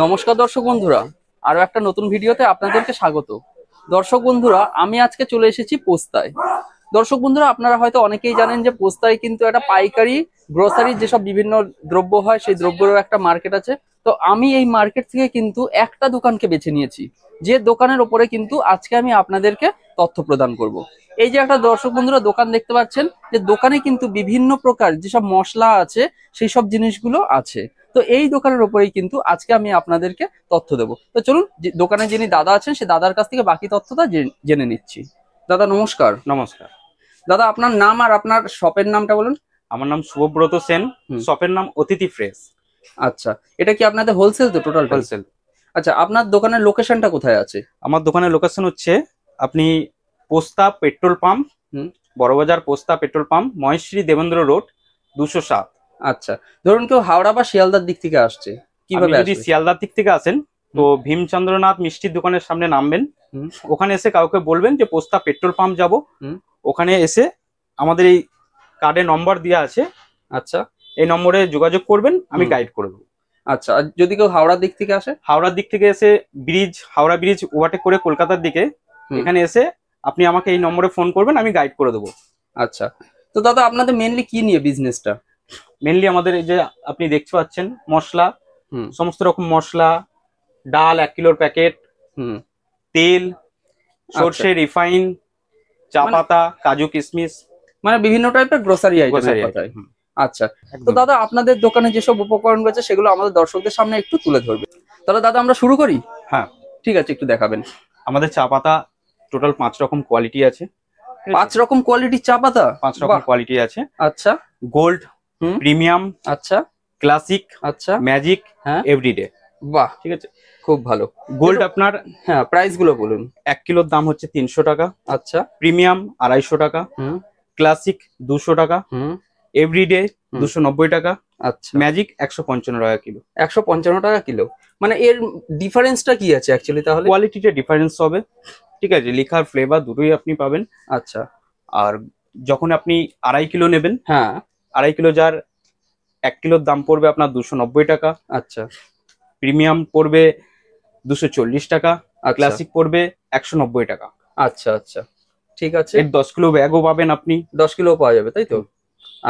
নমস্কার দর্শক বন্ধুরা, আরো একটা নতুন ভিডিওতে আপনাদেরকে স্বাগত। দর্শক বন্ধুরা, আমি আজকে চলে এসেছি পোস্তায়। দর্শক বন্ধুরা, আপনারা হয়তো অনেকেই জানেন যে পোস্তায় কিন্তু একটা পাইকারি গ্রোসারির যেসব বিভিন্ন দ্রব্য হয় সেই দ্রব্যেরও একটা মার্কেট আছে। তো আমি এই মার্কেট থেকে কিন্তু একটা দোকানকে বেছে নিয়েছি, যে দোকানের ওপরে কিন্তু আজকে আমি আপনাদেরকে তথ্য প্রদান করব। এই যে একটা দর্শক বন্ধুরা দোকান দেখতে পাচ্ছেন, যে দোকানে কিন্তু বিভিন্ন প্রকার যেসব মশলা আছে সেই সব জিনিসগুলো আছে। তো এই দোকানের উপরেই কিন্তু আজকে আমি আপনাদেরকে তথ্য দেবো। তো চলুন, দোকানে যিনি দাদা আছেন সে দাদার কাছ থেকে বাকি তথ্যটা জেনে নিচ্ছি। দাদা নমস্কার। নমস্কার দাদা, আপনার নাম আর আপনার শপের নামটা বলুন। আমার নাম শুভব্রত সেন, শপের নাম অতিথি ফ্রেশ। আচ্ছা, এটা কি আপনাদের হোলসেল? তো টোটাল হোলসেল। আচ্ছা, আপনার দোকানের লোকেশনটা কোথায় আছে? আমার দোকানের লোকেশন হচ্ছে আপনি পোস্তা পেট্রোল পাম্প, বড়বাজার পোস্তা পেট্রোল পাম্প, মহেশশ্রী দেবেন্দ্র রোড 207। আচ্ছা, ধরুন কেউ হাওড়া বা শিয়ালদার দিক থেকে আসছে, কিভাবে যদি শিয়ালদার দিক থেকে আসেন তো ভীমচন্দ্রনাথ মিষ্টির দোকানের সামনে নামবেন। ওখানে এসে কাউকে বলবেন যে পোস্তা পেট্রোল পাম্প যাব। ওখানে এসে আমাদের এই কার্ডে নম্বর দেওয়া আছে, আচ্ছা এই নম্বরে যোগাযোগ করবেন, আমি গাইড করে দেবো। আচ্ছা, আর যদি কেউ হাওড়ার দিক থেকে আসে? হাওড়ার দিক থেকে এসে হাওড়া ব্রিজ ওভারটেক করে কলকাতার দিকে এখানে এসে আপনি আমাকে এই নম্বরে ফোন করবেন, আমি গাইড করে দেবো। আচ্ছা, তো দাদা আপনাদের মেনলি কি নিয়ে বিজনেসটা? মেনলি আমাদের এই যে আপনি দেখতে পাচ্ছেন মশলা, সমস্ত রকম মশলা, ডাল 1 কিলোর প্যাকেট, তেল, সর্ষে, রিফাইন, চা পাতা, কাজু কিশমিশ, মানে বিভিন্ন টাইপের গ্রোসারি আইটেম। আচ্ছা, তো দাদা আপনাদের দোকানে যেসব উপকরণ রয়েছে সেগুলো আমাদের দর্শকদের সামনে একটু তুলে ধরবে। তাহলে দাদা আমরা শুরু করি। হ্যাঁ ঠিক আছে, একটু দেখাবেন। আমাদের চা পাতা টোটাল 5 রকম কোয়ালিটি আছে। 5 রকম কোয়ালিটির চা পাতা? 5 রকম কোয়ালিটি আছে। আচ্ছা, গোল্ড, প্রিমিয়াম, আচ্ছা, ক্লাসিক, আচ্ছা, ম্যাজিক, হ্যাঁ, এভরিডে। বাহ, ঠিক আছে, খুব ভালো। গোল্ড আপনার, হ্যাঁ, প্রাইস গুলো বলুন। 1 কিলোর দাম হচ্ছে 300 টাকা। আচ্ছা, প্রিমিয়াম 250 টাকা, ক্লাসিক 200 টাকা, এভরিডে 290 টাকা, আচ্ছা, ম্যাজিক 155 টাকা কিলো। 155 টাকা কিলো। মানে এর ডিফারেন্সটা কি আছে অ্যাকচুয়ালি? তাহলে কোয়ালিটিতে ডিফারেন্স হবে, ঠিক আছে, লেখার ফ্লেভার দুটোই আপনি পাবেন। আচ্ছা, আর যখন আপনি 2.5 কিলো নেবেন, হ্যাঁ, 2.5 কিলো যার 1 কিলোর দাম পড়বে আপনার 290 টাকা। আচ্ছা, প্রিমিয়াম পড়বে 240 টাকা, ক্লাসিক পড়বে 190 টাকা। আচ্ছা আচ্ছা, ঠিক আছে। এর 10 কিলো ব্যাগও পাবেন আপনি। 10 কিলো পাওয়া যাবে, তাই তো?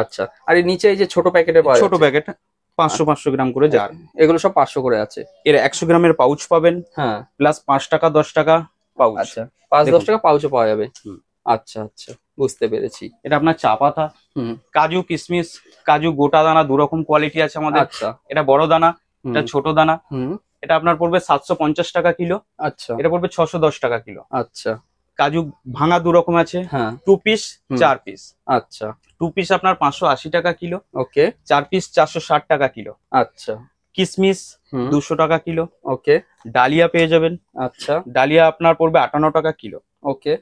আচ্ছা, আর এর নিচে এই যে ছোট প্যাকেটে পাওয়া ছোট প্যাকেট 500 গ্রাম করে জার, এগুলো সব 500 করে আছে। এর 100 গ্রামের পাউচ পাবেন, হ্যাঁ, প্লাস 5 টাকা 10 টাকা পাউচ। আচ্ছা, 5-10 টাকা পাউচও পাওয়া যাবে। আচ্ছা আচ্ছা, বুঝতে পেরেছি। এটা আপনার চা পাতা, কাজু কিশমিশ, কাজু গোটা দানা 2 রকম কোয়ালিটি আছে আমাদের। আচ্ছা, এটা বড় দানা, এটা ছোট দানা। এটা আপনার পড়বে 750 টাকা কিলো। আচ্ছা, এটা পড়বে 610 টাকা কিলো। আচ্ছা, কাজু ভাঙা 2 রকম আছে, হ্যাঁ, 2 পিস 4 পিস। আচ্ছা, 2 পিস আপনার 580 টাকা কিলো। ওকে। 4 পিস 460 টাকা কিলো। আচ্ছা, কিশমিশ 200 টাকা কিলো। ওকে। ডালিয়া পেয়ে যাবেন। আচ্ছা, ডালিয়া আপনার পড়বে 58 টাকা কিলো। ওকে।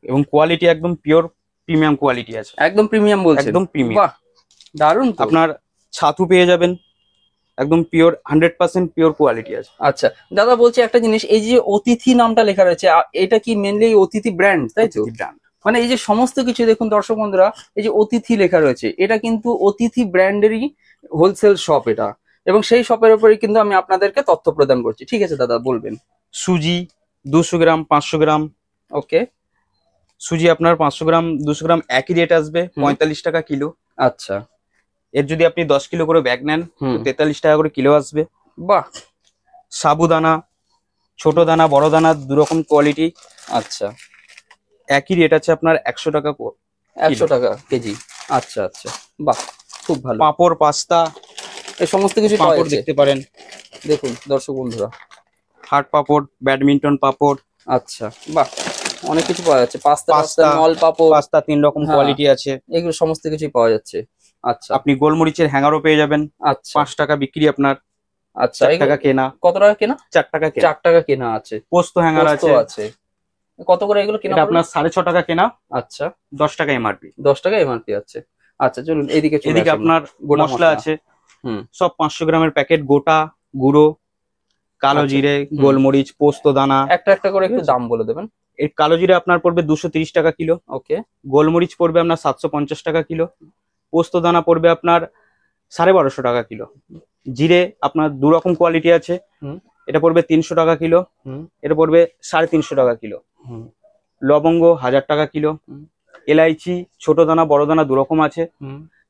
এবং কোয়ালিটি একদম পিওর প্রিমিয়াম কোয়ালিটি আছে। একদম প্রিমিয়াম বলছেন? একদম প্রিমিয়াম। বাহ, দারুণ। আপনার ছাতু পেয়ে যাবেন, একদম পিওর 100% পিওর কোয়ালিটি আছে। আচ্ছা দাদা, বলছি একটা জিনিস, এই যে অতিথি নামটা লেখা রয়েছে, এটা কি মেনলি অতিথি ব্র্যান্ড, তাই তো? ব্র্যান্ড, মানে এই যে সমস্ত কিছু দেখুন দর্শক বন্ধুরা, এই যে অতিথি লেখা রয়েছে, এটা কিন্তু অতিথি ব্র্যান্ডেরই হোলসেল শপ এটা, এবং সেই শপের উপরেই কিন্তু আমি আপনাদেরকে তথ্য প্রদান করছি। ঠিক আছে দাদা, বলবেন। সুজি 200 গ্রাম 500 গ্রাম। ওকে। সুজি আপনার 500 গ্রাম 200 গ্রাম একই রেট আসবে 45 টাকা কিলো। আচ্ছা, এর যদি আপনি 10 কিলো করে ব্যাগ নেন 43 টাকা করে কিলো আসবে। বাহ। সাবুদানা, ছোট দানা বড় দানা 2 রকম কোয়ালিটি। আচ্ছা, একই রেট আছে আপনার 100 টাকা 100 টাকা কেজি। আচ্ছা আচ্ছা, বাহ, খুব ভালো। পাঁপড়, পাস্তা, এই সমস্ত কিছু পাঁপড় দেখতে পারেন, দেখুন দর্শক বন্ধুরা, হাট পাঁপড়, ব্যাডমিন্টন পাঁপড়। আচ্ছা, বাহ, অনেক কিছু পাওয়া যাচ্ছে। পাস্তা, নল পাঁপড়, পাস্তা 3 রকম কোয়ালিটি আছে, এগুলো সমস্ত কিছুই পাওয়া যাচ্ছে। আচ্ছা, আপনি গোলমরিচের হ্যাঙ্গারও পেয়ে যাবেন। আচ্ছা, 5 টাকা বিক্রি আপনার। আচ্ছা, 4 টাকা কেনা। কত টাকা কেনা? 4 টাকা কেনা। 4 টাকা কেনা আছে। পোস্ত হ্যাঙ্গার আছে। কত করে এগুলো কেনা? আপনার 6.5 টাকা কেনা। আচ্ছা, 10 টাকা এমআরপি। 10 টাকা এমআরপি আছে। আচ্ছা, চলুন এদিকে। এদিকে আপনার মশলা আছে, সব 500 গ্রামের প্যাকেট, গোটা, গুঁড়ো, কালো জিরে, গোলমরিচ, পোস্ত দানা। একটা একটা করে একটু দাম বলে দেবেন। এই কালো জিরে আপনার পড়বে 230 টাকা কিলো। ওকে। গোলমরিচ পড়বে আপনার 750 টাকা কিলো। পোস্ত দানা পড়বে আপনার 1250 টাকা কিলো। জিরে আপনার 2 রকম কোয়ালিটি আছে, এটা পড়বে 300 টাকা কিলো। এটা পড়বে 350 টাকা কিলো। লবঙ্গ 1000 টাকা কিলো। এলাইচি ছোট দানা বড় দানা দু রকম আছে।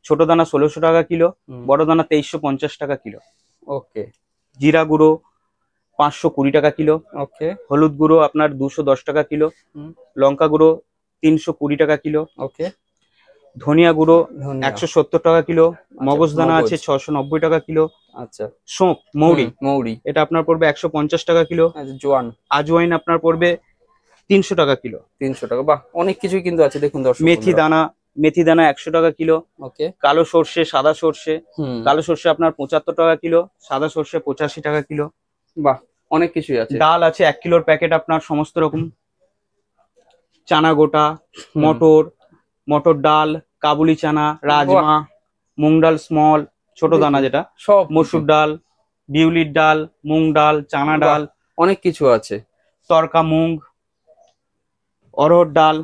ছোট দানা 1600 টাকা কিলো, বড় দানা 2350 টাকা কিলো। ওকে। জিরা গুঁড়ো 520 টাকা কিলো। ওকে। হলুদ গুঁড়ো আপনার 210 টাকা কিলো। লঙ্কা গুঁড়ো 320 টাকা কিলো। ওকে। ধনিয়া গুঁড়ো 170 টাকা কিলো। মগজ দানা মগজ। আছে 690 টাকা কিলো। আচ্ছা। সৌঁফ মৌরি মৌরি এটা আপনার পড়বে 150 টাকা কিলো। জোয়ান আজওয়াইন আপনার পড়বে 300 টাকা কিলো। 300 টাকা, বাহ অনেক কিছুই কিন্তু আছে দেখুন দর্শক। মেথি দানা 100 টাকা কিলো। ওকে। কালো সর্ষে সাদা সর্ষে, কালো সর্ষে আপনার 75 টাকা কিলো, সাদা সর্ষে 85 টাকা কিলো। বাহ অনেক কিছুই আছে। ডাল আছে 1 কিলোর প্যাকেট আপনার সমস্ত রকম। চানা গোটা, মটর ডাল, কাবুলি চানা, রাজমা, মুগ ডাল স্মল ছোট দানা যেটা, সব মসুর ডাল, বিউলির ডাল, মুগ ডাল, চানা ডাল, অনেক কিছু আছে। তরকা মুগ, অরহর ডাল,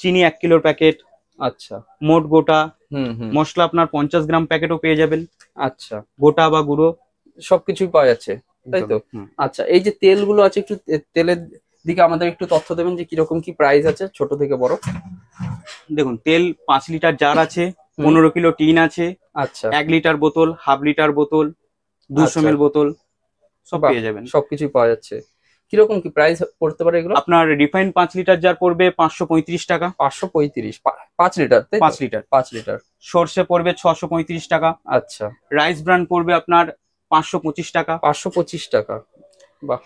চিনি 1 কিলোর প্যাকেট। আচ্ছা। মোট গোটা মশলা আপনার 50 গ্রাম প্যাকেটও পেয়ে যাবেন। আচ্ছা। গোটা বা গুঁড়ো সবকিছুই পাওয়া যাচ্ছে তাই তো? আচ্ছা, এই যে তেলগুলো আছে একটু তেলের দিকে আমাদের একটু তথ্য দেবেন যে কিরকম কি প্রাইস আছে ছোট থেকে বড়। দেখুন তেল 5 লিটার জার আছে, 15 কিলো টিন আছে। আচ্ছা। 1 লিটার বোতল, হাফ লিটার বোতল, 200 ml বোতল সব পেয়ে যাবেন। সবকিছুই পাওয়া যাচ্ছে। কিরকম কি প্রাইস পড়তে পারে এগুলো? আপনার রিফাইন 5 লিটার জার পড়বে 535 টাকা। 535 5 লিটার? 5 লিটার। সর্ষে পড়বে 635 টাকা। আচ্ছা। রাইস ব্র্যান্ড পড়বে আপনার 525 টাকা। 525 টাকা, বাহ।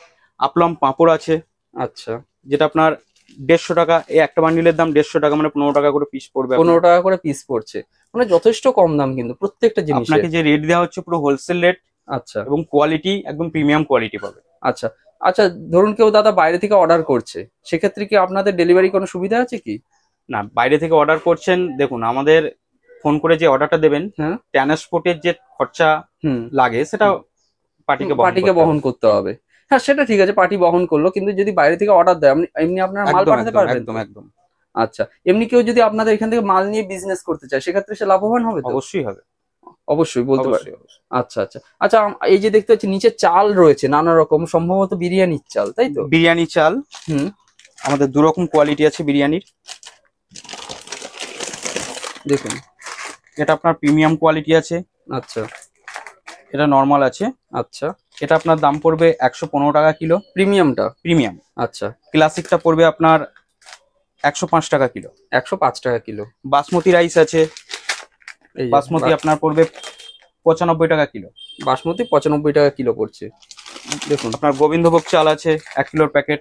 আপলম পাঁপড় আছে। আচ্ছা। যেটা আপনার 150 টাকা। এই একটা বান্ডিলের দাম 150 টাকা, মানে 15 টাকা করে পিস পড়বে। 15 টাকা করে পিস পড়ছে, মানে যথেষ্ট কম দাম কিন্তু প্রত্যেকটা জিনিস। আপনাকে যে রেট দেওয়া হচ্ছে পুরো হোলসেল রেট। আচ্ছা। এবং কোয়ালিটি একদম প্রিমিয়াম কোয়ালিটি পাবে। আচ্ছা আচ্ছা, ধরুন কেউ দাদা বাইরে থেকে অর্ডার করছে, সেক্ষেত্রে কি আপনাদের ডেলিভারি কোনো সুবিধা আছে কি? না, বাইরে থেকে অর্ডার করছেন, দেখুন আমাদের ফোন করে যে অর্ডারটা দেবেন, ট্রান্সপোর্টের যে খরচা লাগে সেটা পার্টিকে বহন করতে হবে। হ্যাঁ সেটা ঠিক আছে, পার্টি বহন করলো, কিন্তু যদি বাইরে থেকে অর্ডার দেয় এমনি আপনারা মাল পাঠাতে পারবেন? একদম একদম। আচ্ছা, এমনি কেউ যদি আপনাদের এখান থেকে মাল নিয়ে বিজনেস করতে চায় সেক্ষেত্রে সে লাভবান হবে? অবশ্যই হবে, অবশ্যই বলতে পারি। আচ্ছা আচ্ছা আচ্ছা, এই যে দেখতে পাচ্ছি নিচে চাল রয়েছে নানা রকম, সম্ভবত বিরিয়ানির চাল, তাই তো? বিরিয়ানি চাল। আমাদের দু রকম কোয়ালিটি আছে বিরিয়ানির। দেখুন এটা আপনার প্রিমিয়াম কোয়ালিটি আছে। আচ্ছা। এটা নরমাল আছে। আচ্ছা। এটা আপনার দাম পড়বে 115 টাকা কিলো। প্রিমিয়ামটা? প্রিমিয়াম। আচ্ছা। ক্লাসিকটা পড়বে আপনার 105 টাকা কিলো। 105 টাকা কিলো। বাসমতি রাইস আছে। বাসমতি আপনার পড়বে 95 টাকা কিলো। বাসমতি 95 টাকা কিলো পড়ছে। দেখুন আপনার গোবিন্দভোগ চাল আছে 1 কিলোর প্যাকেট।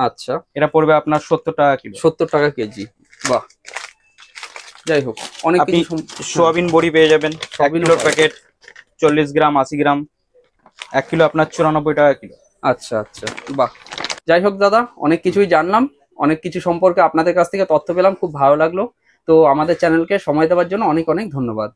আচ্ছা। এটা পড়বে আপনার 70 টাকা কিলো। 70 টাকা কেজি, বাহ। যাই হোক, অনেক কিছু। সোয়াবিন বড়ি পেয়ে যাবেন 1 কিলোর প্যাকেট, 40 গ্রাম 80 গ্রাম। 1 কিলো আপনার 94 টাকা কিলো। আচ্ছা আচ্ছা, বাহ। যাই হোক দাদা, অনেক কিছুই জানলাম, অনেক কিছু সম্পর্কে আপনাদের কাছ থেকে তথ্য পেলাম, খুব ভালো লাগলো। তো আমাদের চ্যানেলকে সময় দেওয়ার জন্য অনেক অনেক ধন্যবাদ।